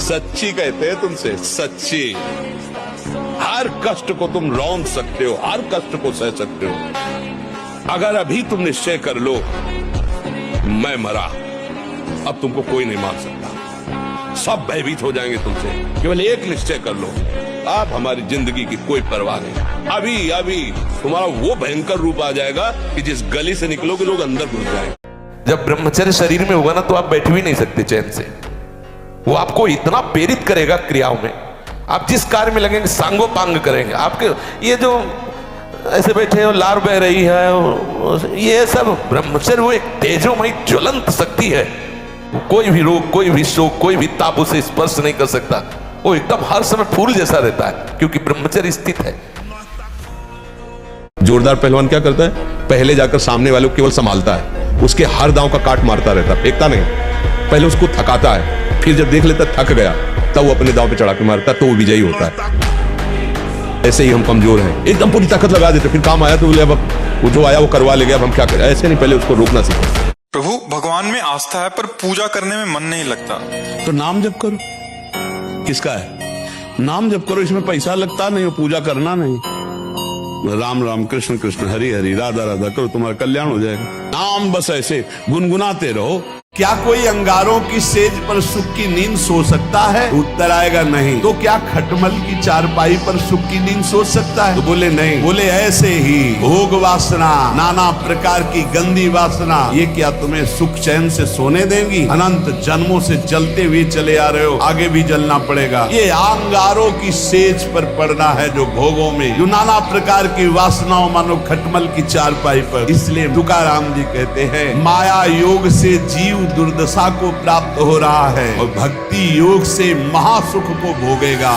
सच्ची कहते हैं तुमसे, सच्ची। हर कष्ट को तुम रौंद सकते हो, हर कष्ट को सह सकते हो। अगर अभी तुम निश्चय कर लो मैं मरा, अब तुमको कोई नहीं मार सकता। सब भयभीत हो जाएंगे तुमसे। केवल एक निश्चय कर लो, आप हमारी जिंदगी की कोई परवाह नहीं। अभी अभी तुम्हारा वो भयंकर रूप आ जाएगा कि जिस गली से निकलोगे लोग अंदर घुस जाएंगे। जब ब्रह्मचर्य शरीर में होगा ना तो आप बैठ भी नहीं सकते चैन से। वो आपको इतना प्रेरित करेगा क्रियाओं में, आप जिस कार्य में लगेंगे सांगो पांग करेंगे। आपके ये जो ऐसे बैठे हो, लार बह रही है, ये सब ब्रह्मचर्य वो एक तेजोमयी ज्वलंत शक्ति है। कोई भी रोग, कोई भी शोक, कोई भी ताप उसे स्पर्श नहीं कर सकता। वो एकदम हर समय फूल जैसा रहता है क्योंकि ब्रह्मचर्य स्थित है। जोरदार पहलवान क्या करता है, पहले जाकर सामने वाले को केवल संभालता है, उसके हर दांव का काट मारता रहता है, फेंकता नहीं। पहले उसको थकाता है, फिर जब देख लेता थक गया तब वो अपने दांव पे चढ़ा के मारता, तो वो विजयी होता है। ऐसे ही हम कमजोर हैं, एकदम पूरी ताकत लगा देते, फिर काम आया तो बोले अब वो जो आया वो करवा ले गया, अब हम क्या करें। ऐसे नहीं, पहले उसको रोकना सीखो। प्रभु, भगवान में आस्था है पर पूजा करने में मन नहीं लगता। तो नाम जप करो। किसका है? नाम जप करो, इसमें पैसा लगता नहीं, पूजा करना नहीं। राम राम कृष्ण कृष्ण हरि हरि राधा राधा करो, तुम्हारा कल्याण हो जाएगा। नाम बस ऐसे गुनगुनाते रहो। क्या कोई अंगारों की सेज पर सुख की नींद सो सकता है? उत्तर आएगा नहीं। तो क्या खटमल की चारपाई पर सुख की नींद सो सकता है? तो बोले नहीं। बोले ऐसे ही भोग वासना, नाना प्रकार की गंदी वासना, ये क्या तुम्हें सुख चैन से सोने देंगी? अनंत जन्मों से जलते हुए चले आ रहे हो, आगे भी जलना पड़ेगा। ये अंगारों की सेज पर पड़ना है जो भोगों में, जो नाना प्रकार की वासनाओं मानो खटमल की चारपाई पर। इसलिए तुकाराम जी कहते हैं, माया योग से जीव दुर्दशा को प्राप्त हो रहा है और भक्ति योग से महासुख को भोगेगा।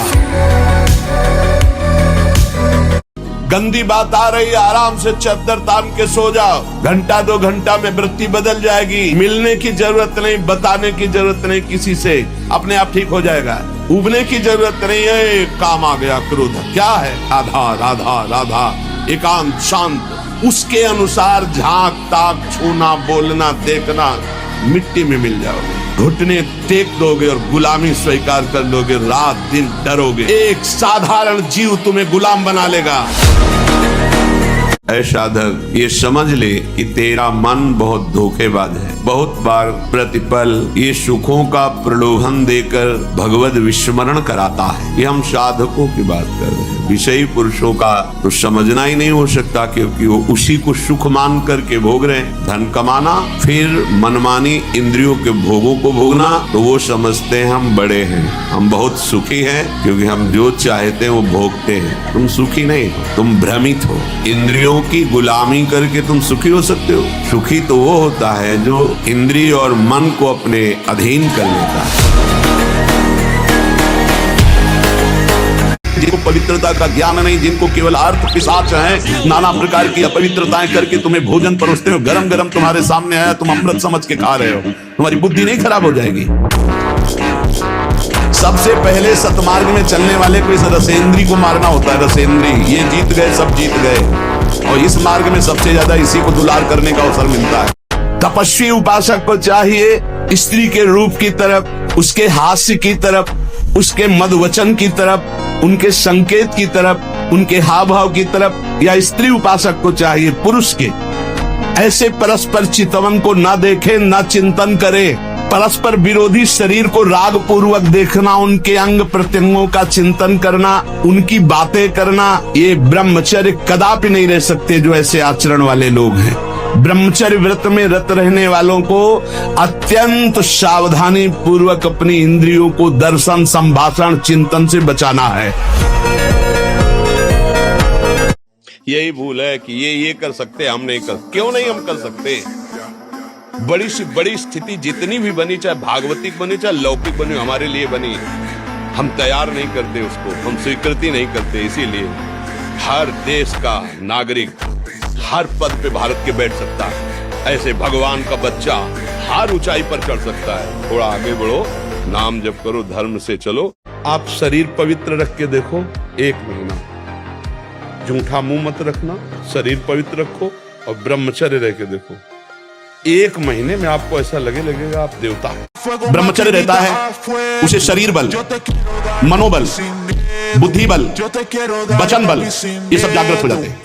गंदी बात आ रही, आराम से चद्दर तान के सो जाओ। घंटा 2 घंटा में वृत्ति बदल जाएगी। मिलने की जरूरत नहीं, बताने की जरूरत नहीं किसी से, अपने आप ठीक हो जाएगा। उबने की जरूरत नहीं है। काम आ गया क्रोध, क्या है? राधा राधा राधा, एकांत शांत, उसके अनुसार झांक ताक छूना बोलना देखना, मिट्टी में मिल जाओगे। घुटने टेक दोगे और गुलामी स्वीकार कर लोगे, रात दिन डरोगे। एक साधारण जीव तुम्हें गुलाम बना लेगा। ऐ साधक, ये समझ ले कि तेरा मन बहुत धोखेबाज है। बहुत बार प्रतिपल ये सुखों का प्रलोभन देकर भगवत विस्मरण कराता है। ये हम साधकों की बात कर रहे हैं। विषयी पुरुषों का तो समझना ही नहीं हो सकता, क्योंकि वो उसी को सुख मान करके भोग रहे हैं। धन कमाना, फिर मनमानी इंद्रियों के भोगों को भोगना, तो वो समझते हैं हम बड़े हैं, हम बहुत सुखी हैं, क्योंकि हम जो चाहते हैं वो भोगते हैं। तुम सुखी नहीं हो, तुम भ्रमित हो। इंद्रियों की गुलामी करके तुम सुखी हो सकते हो? सुखी तो वो होता है जो इंद्रिय और मन को अपने अधीन कर लेता है। जिनको पवित्रता का ज्ञान नहीं, जिनको केवल अर्थ पिशाच हैं, नाना प्रकार की अपवित्रताएं करके तुम्हें भोजन परोसते हो, गरम गरम तुम्हारे सामने आया, तुम अमृत समझ के खा रहे हो, तुम्हारी बुद्धि नहीं खराब हो जाएगी? सबसे पहले सतमार्ग में चलने वाले को इस रसेंद्री को मारना होता है। रसेंद्री, ये जीत गए, सब जीत गए। और इस मार्ग में सबसे ज्यादा इसी को दुलार करने का अवसर मिलता है। तपस्वी उपासक को चाहिए स्त्री के रूप की तरफ, उसके हास्य की तरफ, उसके मधुवचन की तरफ, उनके संकेत की तरफ, उनके हाव भाव की तरफ, या स्त्री उपासक को चाहिए पुरुष के ऐसे परस्पर चितवन को ना देखे, ना चिंतन करे। परस्पर विरोधी शरीर को राग पूर्वक देखना, उनके अंग प्रत्यंगों का चिंतन करना, उनकी बातें करना, ये ब्रह्मचर्य कदापि नहीं रह सकते जो ऐसे आचरण वाले लोग हैं। ब्रह्मचर्य व्रत में रत रहने वालों को अत्यंत सावधानी पूर्वक अपनी इंद्रियों को दर्शन, संभाषण, चिंतन से बचाना है। यही भूल है कि ये कर सकते, हम नहीं कर। क्यों नहीं हम कर सकते? बड़ी से बड़ी स्थिति जितनी भी बनी, चाहे भागवतिक बनी चाहे लौकिक बनी, हमारे लिए बनी, हम तैयार नहीं करते उसको, हम स्वीकृति नहीं करते। इसीलिए हर देश का नागरिक हर पद पे भारत के बैठ सकता है, ऐसे भगवान का बच्चा हर ऊंचाई पर चढ़ सकता है। थोड़ा आगे बढ़ो, नाम जप करो, धर्म से चलो। आप शरीर पवित्र रख के देखो, 1 महीना झूठा मुंह मत रखना, शरीर पवित्र रखो और ब्रह्मचर्य रह के देखो। 1 महीने में आपको ऐसा लगेगा आप देवता हैं। ब्रह्मचर्य रहता है, उसे शरीर बल, मनोबल, बुद्धि बल, वचन बल, ये सब जागृत हो जाते हैं।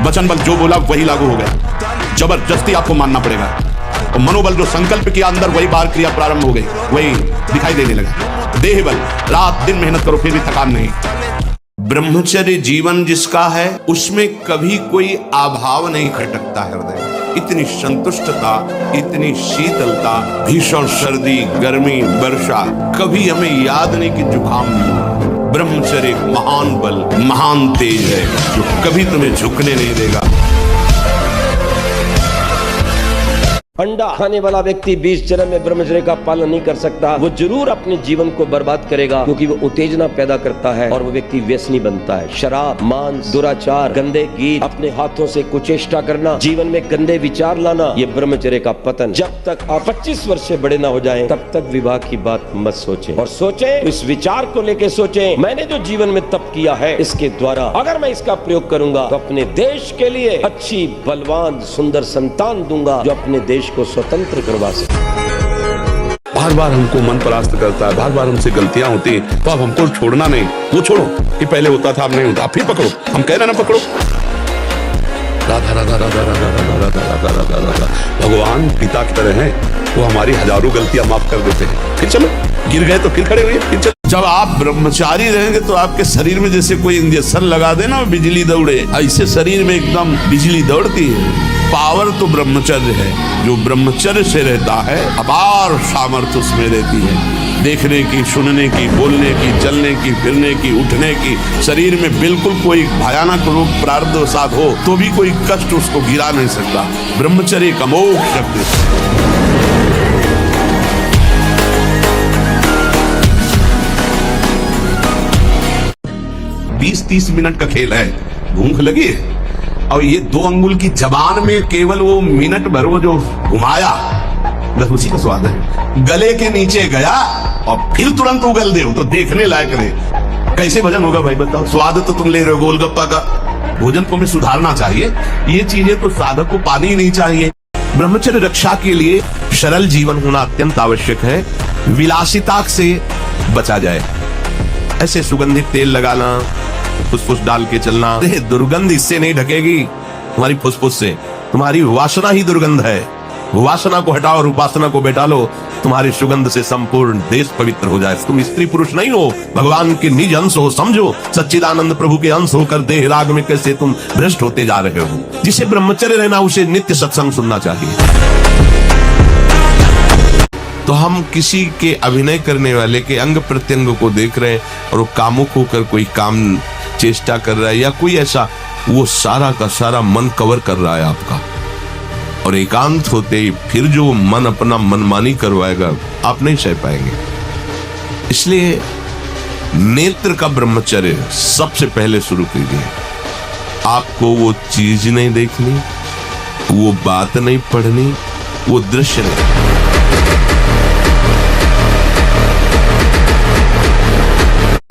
वचन बल जो बोला वही लागू हो गया, जबरदस्ती आपको मानना पड़ेगा। और मनोबल जो संकल्प किया अंदर वही बाहर क्रिया प्रारंभ हो गई, वही दिखाई देने लगा। देह बल, रात दिन मेहनत करो फिर भी थकान नहीं। ब्रह्मचर्य जीवन जिसका है उसमें कभी कोई अभाव नहीं खटकता हृदय में। इतनी संतुष्टता, इतनी शीतलता, भीषण सर्दी, गर्मी, वर्षा, कभी हमें याद नहीं कि जुकाम नहीं। ब्रह्मचर्य एक महान बल, महान तेज है जो कभी तुम्हें झुकने नहीं देगा। अंडा खाने वाला व्यक्ति 20 जन्म में ब्रह्मचर्य का पालन नहीं कर सकता, वो जरूर अपने जीवन को बर्बाद करेगा, क्योंकि वो उत्तेजना पैदा करता है और वो व्यक्ति व्यसनी बनता है। शराब, मांस, दुराचार, गंदे गीत, अपने हाथों से कुचेष्टा करना, जीवन में गंदे विचार लाना, ये ब्रह्मचर्य का पतन। जब तक आप 25 वर्ष से बड़े ना हो जाएं, तब तक विवाह की बात मत सोचें। और सोचें तो इस विचार को लेके सोचें, मैंने जो जीवन में तप किया है इसके द्वारा अगर मैं इसका प्रयोग करूंगा तो अपने देश के लिए अच्छी, बलवान, सुंदर संतान दूंगा जो अपने देश को स्वतंत्र करवा सके। बार बार हमको मन परास्त करता है, बार बार हमसे गलतियां होती हैं, तो अब हमको छोड़ना नहीं। वो छोड़ो कि पहले होता था अब नहीं होता, फिर पकड़ो। हम कह रहे ना पकड़ो। राधा राधा राधा राधा राधा राधा राधा राधा राधा। भगवान पिता की तरह हैं, वो हमारी हजारों गलतियां माफ कर देते हैं। फिर चलो, गिर गए तो फिर खड़े हुए, फिर चलो। जब आप ब्रह्मचारी रहेंगे तो आपके शरीर में जैसे कोई इंजेक्शन लगा देना बिजली दौड़े, ऐसे शरीर में एकदम बिजली दौड़ती है। पावर तो ब्रह्मचर्य है, जो ब्रह्मचर्य से रहता है अपार सामर्थ्य उसमें रहती है। देखने की, सुनने की, बोलने की, चलने की, फिरने की, उठने की। शरीर में बिल्कुल कोई भयानक रोग प्रारब्ध साध हो तो भी कोई कष्ट उसको गिरा नहीं सकता। ब्रह्मचर्य का अमोघ शक्ति। 20-30 मिनट का खेल है, भूख लगी है और ये 2 अंगुल की जबान में केवल वो मिनट भर वो जो घुमाया, बस उसी का स्वाद है। गले के नीचे गया और फिर तुरंत उगल दे तो देखने लायक रहे। कैसे भजन होगा भाई बताओ? स्वाद तो तुम ले रहे हो गोलगप्पा का, भोजन को हमें सुधारना चाहिए। ये चीजें तो साधक को पानी ही नहीं चाहिए। ब्रह्मचर्य रक्षा के लिए सरल जीवन होना अत्यंत आवश्यक है। विलासिता से बचा जाए, ऐसे सुगंधित तेल लगाना, फुसफुस डाल के चलना, दुर्गंध इससे नहीं ढकेगी तुम्हारी फुसफुस से। तुम्हारी वासना ही दुर्गंध है। वासना को हटाओ और उपासना को बैठा लो, तुम्हारी सुगंध से संपूर्ण देश पवित्र हो जाए। तुम स्त्री पुरुष नहीं हो, भगवान के निज अंश हो। समझो, सच्चिदानंद प्रभु के अंश होकर देह राग में कैसे तुम भ्रष्ट होते जा रहे हो। जिसे ब्रह्मचर्य रहना उसे नित्य सत्संग सुनना चाहिए। तो हम किसी के अभिनय करने वाले के अंग प्रत्यंग को देख रहे हैं और वो कामुक होकर कोई काम चेष्टा कर रहा है या कोई ऐसा, वो सारा का सारा मन कवर कर रहा है आपका। और एकांत होते ही फिर जो मन अपना मनमानी करवाएगा आप नहीं सह पाएंगे। इसलिए नेत्र का ब्रह्मचर्य सबसे पहले शुरू कीजिए। आपको वो चीज नहीं देखनी, वो बात नहीं पढ़नी, वो दृश्य नहीं।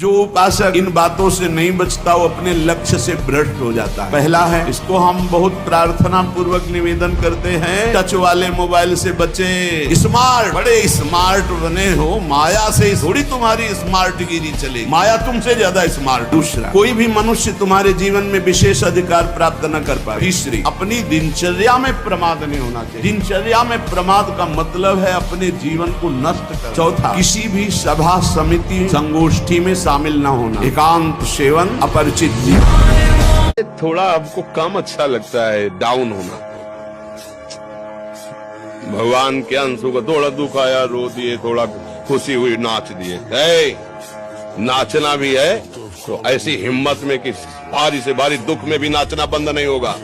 जो उपासक इन बातों से नहीं बचता वो अपने लक्ष्य से भ्रष्ट हो जाता है। पहला है, इसको हम बहुत प्रार्थना पूर्वक निवेदन करते हैं, टच वाले मोबाइल से बचे। स्मार्ट, बड़े स्मार्ट बने हो, माया से थोड़ी तुम्हारी स्मार्ट गिरी चले, माया तुमसे ज्यादा स्मार्ट। दूसरा, कोई भी मनुष्य तुम्हारे जीवन में विशेष अधिकार प्राप्त न कर पाए। तीसरी, अपनी दिनचर्या में प्रमाद नहीं होना चाहिए। दिनचर्या में प्रमाद का मतलब है अपने जीवन को नष्ट कर। चौथा, किसी भी सभा, समिति, संगोष्ठी में शामिल ना होना। एकांत सेवन, अपरिचित जीवन। थोड़ा आपको कम अच्छा लगता है डाउन होना। भगवान के अंशों का थोड़ा दुख आया, रो दिए, थोड़ा खुशी हुई, नाच दिए। नाचना भी है तो ऐसी हिम्मत में कि भारी से भारी दुख में भी नाचना बंद नहीं होगा।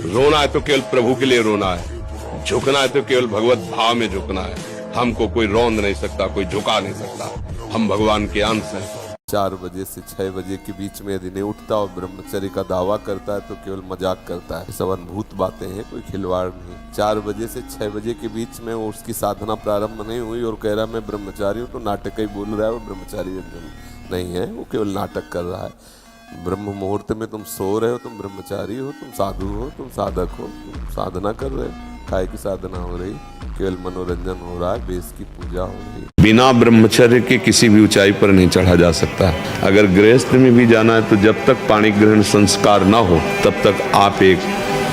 रोना है तो केवल प्रभु के लिए रोना है, झुकना है तो केवल भगवत भाव में झुकना है। हमको कोई रौंद नहीं सकता, कोई झुका नहीं सकता। हम भगवान के अंश हैं। 4 बजे से 6 बजे के बीच में यदि नहीं उठता और ब्रह्मचर्य का दावा करता है तो केवल मजाक करता है। सब अनुभूत बातें हैं, कोई खिलवाड़ नहीं। 4 बजे से 6 बजे के बीच में उसकी साधना प्रारंभ नहीं हुई और कह रहा मैं ब्रह्मचारी हूँ, तो नाटक ही बोल रहा है, वो ब्रह्मचारी नहीं है, वो केवल नाटक कर रहा है। ब्रह्म मुहूर्त में तुम सो रहे हो, तुम ब्रह्मचारी हो, तुम साधु हो, तुम साधक हो, तुम साधना कर रहे हो, काय की साधना हो रही, केवल मनोरंजन हो रहा है, बेस की पूजा हो रही। बिना ब्रह्मचर्य के किसी भी ऊंचाई पर नहीं चढ़ा जा सकता। अगर गृहस्थ में भी जाना है तो जब तक पाणी ग्रहण संस्कार ना हो तब तक आप एक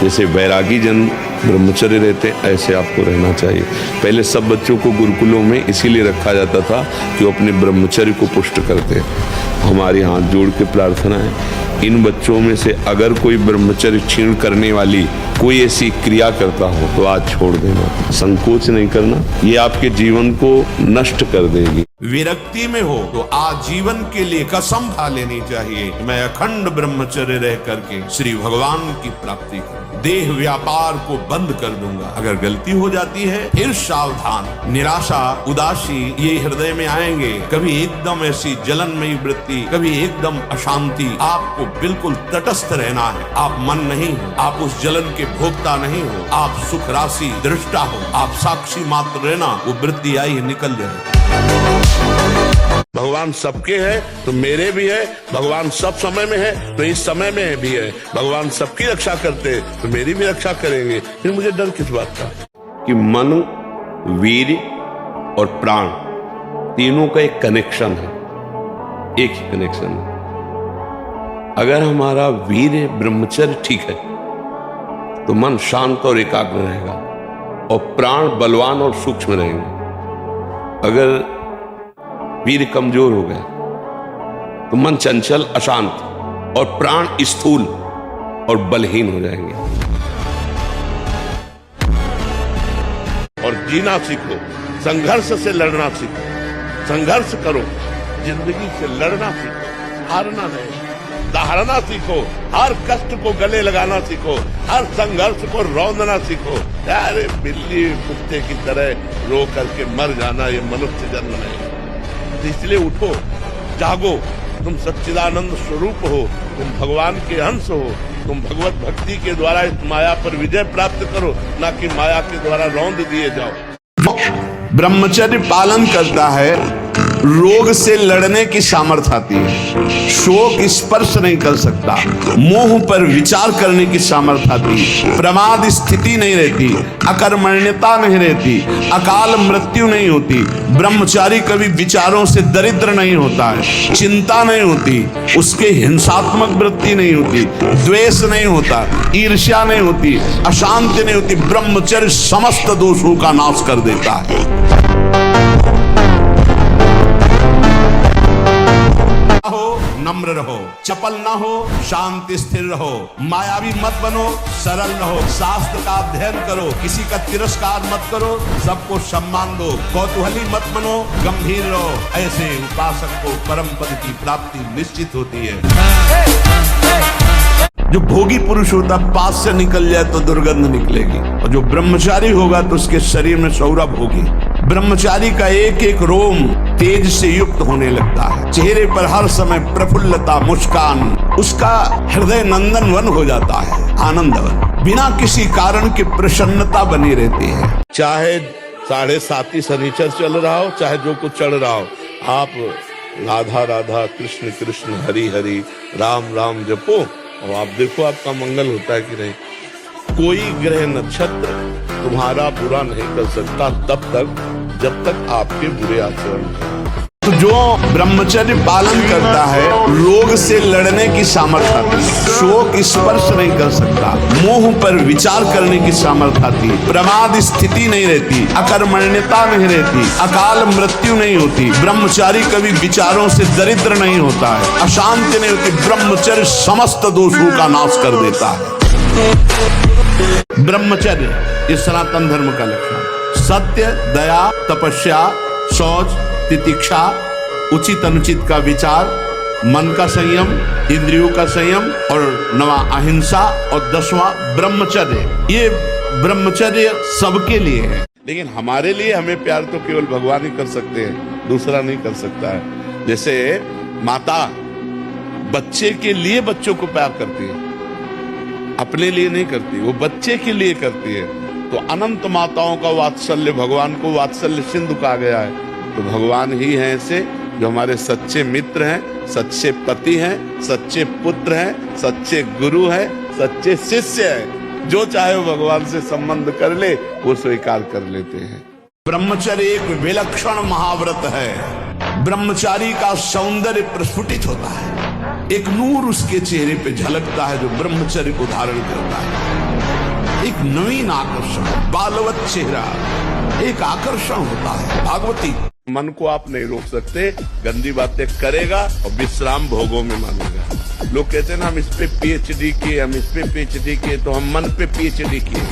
जैसे वैरागी जन ब्रह्मचर्य रहते ऐसे आपको रहना चाहिए। पहले सब बच्चों को गुरुकुलों में इसीलिए रखा जाता था कि वो अपने ब्रह्मचर्य को पुष्ट करते। हमारी हाथ जोड़ के प्रार्थना है, इन बच्चों में से अगर कोई ब्रह्मचर्य क्षीण करने वाली कोई ऐसी क्रिया करता हो तो आज छोड़ देना, संकोच नहीं करना, ये आपके जीवन को नष्ट कर देगी। विरक्ति में हो तो आजीवन के लिए कसम खा लेनी चाहिए, मैं अखंड ब्रह्मचर्य रह करके श्री भगवान की प्राप्ति करूं, देह व्यापार को बंद कर दूंगा। अगर गलती हो जाती है फिर सावधान, निराशा उदासी ये हृदय में आएंगे, कभी एकदम ऐसी जलनमयी वृत्ति, कभी एकदम अशांति। आपको बिल्कुल तटस्थ रहना है, आप मन नहीं हो, आप उस जलन के भोक्ता नहीं हो, आप सुख राशि दृष्टा हो, आप साक्षी मात्र रहना, वो वृत्ति आई है निकल जाए। भगवान सबके है तो मेरे भी है, भगवान सब समय में है तो इस समय में भी है, भगवान सबकी रक्षा करते हैं तो मेरी भी रक्षा करेंगे। फिर मुझे डर किस बात का कि मन, वीर और प्राण तीनों का एक कनेक्शन है, एक ही कनेक्शन है। अगर हमारा वीर ब्रह्मचर्य ठीक है तो मन शांत और एकाग्र रहेगा और प्राण बलवान और सूक्ष्म रहेंगे। अगर वीर कमजोर हो गया तो मन चंचल अशांत और प्राण स्थूल और बलहीन हो जाएंगे। और जीना सीखो, संघर्ष से लड़ना सीखो, संघर्ष करो, जिंदगी से लड़ना सीखो, हारना नहीं, दहाड़ना सीखो, हर कष्ट को गले लगाना सीखो, हर संघर्ष को रौंदना सीखो। अरे बिल्ली कुत्ते की तरह रो करके मर जाना ये मनुष्य जन्म नहीं। इसलिए उठो, जागो, तुम सच्चिदानंद स्वरूप हो, तुम भगवान के अंश हो, तुम भगवत भक्ति के द्वारा इस माया पर विजय प्राप्त करो, ना कि माया के द्वारा रौंद दिए जाओ। ब्रह्मचर्य पालन करता है, रोग से लड़ने की सामर्थ्य आती है, शोक स्पर्श नहीं कर सकता, मोह पर विचार करने की सामर्थ्य आती है, प्रमाद स्थिति नहीं रहती, अकर्मण्यता नहीं रहती, अकाल मृत्यु नहीं होती, ब्रह्मचारी कभी विचारों से दरिद्र नहीं होता है, चिंता नहीं होती, उसके हिंसात्मक वृत्ति नहीं होती, द्वेष नहीं होता, ईर्ष्या नहीं होती, अशांति नहीं होती। ब्रह्मचर्य समस्त दोषों का नाश कर देता है। नम्र रहो, चपल ना हो, शांति स्थिर रहो, मायावी मत बनो, सरल रहो, शास्त्र का अध्ययन करो, किसी का तिरस्कार मत करो, सबको सम्मान दो, कौतूहली मत बनो, गंभीर रहो। ऐसे उपासक को परम पद की प्राप्ति निश्चित होती है। जो भोगी पुरुष होता पास से निकल जाए तो दुर्गंध निकलेगी, और जो ब्रह्मचारी होगा तो उसके शरीर में सौरभ होगी। ब्रह्मचारी का एक एक रोम तेज से युक्त होने लगता है, चेहरे पर हर समय प्रफुल्लता, मुस्कान, उसका हृदय नंदनवन हो जाता है, आनंदवन, बिना किसी कारण की प्रसन्नता बनी रहती है। चाहे 7.5 शनिचर चल रहा हो, चाहे जो कुछ चल रहा हो, आप राधा राधा कृष्ण कृष्ण हरि हरि राम राम जपो और आप देखो आपका मंगल होता है कि नहीं। कोई ग्रह नक्षत्र तुम्हारा बुरा नहीं कर सकता तब तक जब तक आपके बुरे आचरण। तो जो ब्रह्मचर्य पालन करता है, रोग से लड़ने की सामर्थ्य आती है, शोक स्पर्श नहीं कर सकता, मोह पर विचार करने की सामर्थ्य आती है, प्रमाद स्थिति नहीं रहती, अकर्मण्यता नहीं रहती, अकाल मृत्यु नहीं होती, ब्रह्मचारी कभी विचारों से दरिद्र नहीं होता है, अशांति नहीं होती। ब्रह्मचर्य समस्त दोषों का नाश कर देता है। ब्रह्मचर्य इस सनातन धर्म का लक्षण, सत्य, दया, तपस्या, शौच, तितिक्षा, उचित अनुचित का विचार, मन का संयम, इंद्रियों का संयम, और 9वां अहिंसा, और 10वां ब्रह्मचर्य। ये ब्रह्मचर्य सबके लिए है, लेकिन हमारे लिए हमें प्यार तो केवल भगवान ही कर सकते हैं, दूसरा नहीं कर सकता है। जैसे माता बच्चे के लिए बच्चों को प्यार करती है, अपने लिए नहीं करती, वो बच्चे के लिए करती है। तो अनंत माताओं का वात्सल्य, भगवान को वात्सल्य सिंधु कहा गया है। तो भगवान ही हैं ऐसे जो हमारे सच्चे मित्र हैं, सच्चे पति हैं, सच्चे पुत्र हैं, सच्चे गुरु हैं, सच्चे शिष्य हैं। जो चाहे वो भगवान से संबंध कर ले, वो स्वीकार कर लेते हैं। ब्रह्मचर्य एक विलक्षण महाव्रत है। ब्रह्मचारी का सौंदर्य प्रस्फुटित होता है, एक नूर उसके चेहरे पे झलकता है जो ब्रह्मचर्य को धारण करता है। एक नवीन आकर्षण, बालवत चेहरा, एक आकर्षण होता है। भागवती मन को आप नहीं रोक सकते, गंदी बातें करेगा और विश्राम भोगों में मानेगा। लोग कहते हैं ना हम इस पे पीएचडी किए, हम इस पे पीएचडी किए, तो हम मन पे पीएचडी किए।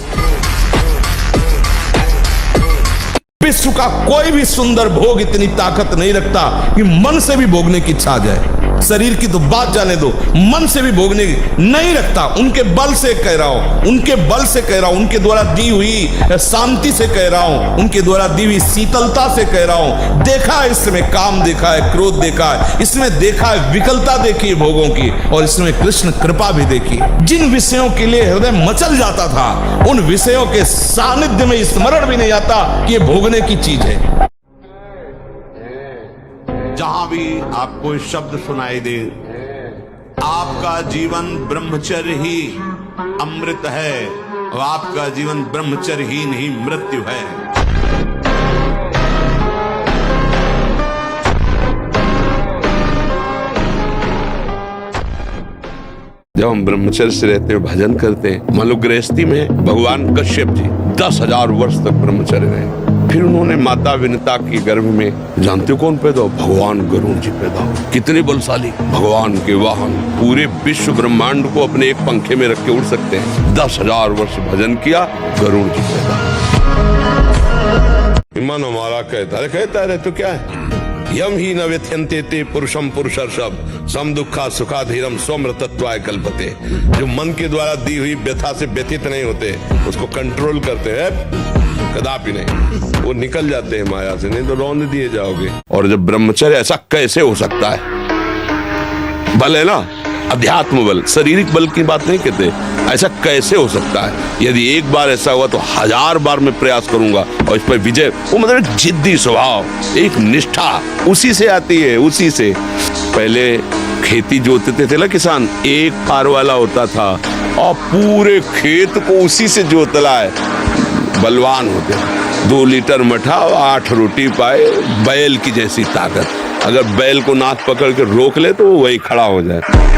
विश्व का कोई भी सुंदर भोग इतनी ताकत नहीं रखता कि मन से भी भोगने की इच्छा आ जाए। शरीर की तो बात जाने दो, मन से भी भोगने की नहीं रखता। उनके बल से कह रहा हूं, उनके बल से कह रहा हूं, उनके द्वारा दी हुई शांति से कह रहा हूं, उनके द्वारा दी हुई शीतलता से कह रहा हूं। देखा है इसमें काम, देखा है क्रोध, देखा है इसमें, देखा है विकलता देखी है भोगों की, और इसमें कृष्ण कृपा भी देखी। जिन विषयों के लिए हृदय मचल जाता था, उन विषयों के सानिध्य में स्मरण भी नहीं आता कि ये भोगने की चीज है। जहां भी आपको शब्द सुनाई दे, आपका जीवन ब्रह्मचर्य ही अमृत है और आपका जीवन ब्रह्मचर्य ही नहीं मृत्यु है। जब हम ब्रह्मचर्य से रहते हैं, भजन करते हैं, मान लो गृहस्थी में भगवान कश्यप जी 10,000 वर्ष तक ब्रह्मचर्य रहे। फिर उन्होंने माता विनता के गर्भ में, जानते हो कौन पैदा हो? भगवान गरुड़ जी पैदा हो। कितने बलशाली, भगवान के वाहन, पूरे विश्व ब्रह्मांड को अपने एक पंखे में रख के उड़ सकते हैं। 10,000 वर्ष भजन किया, गरुड़ जी पैदा। मन हमारा कहता है तो क्या है? यम ही न व्यथ्यन्ते ते पुरुषम पुरुषर्षभ सम दुखा सुखाधीरम स्वमृतत्वाय कल्पते। जो मन के द्वारा दी हुई व्यथा से व्यथित नहीं होते, उसको कंट्रोल करते हैं, कदापि नहीं, वो निकल जाते हैं माया से, नहीं तो रौंद दिए जाओगे। और जब ब्रह्मचर्य, ऐसा कैसे हो सकता है? बल है ना, अध्यात्म बल, शारीरिक बल की बात नहीं कहते। ऐसा कैसे हो सकता है? यदि एक बार ऐसा हुआ तो 1000 बार मैं प्रयास करूंगा और इस पर विजय। वो मतलब जिद्दी स्वभाव, एक निष्ठा उसी से आती है, उसी से। पहले खेती जोतते थे ना किसान, एक पार वाला होता था और पूरे खेत को उसी से जोतला है, बलवान होते। 2 लीटर मठा और 8 रोटी पाए, बैल की जैसी ताकत। अगर बैल को नाक पकड़ के रोक ले तो वो वही खड़ा हो जाए।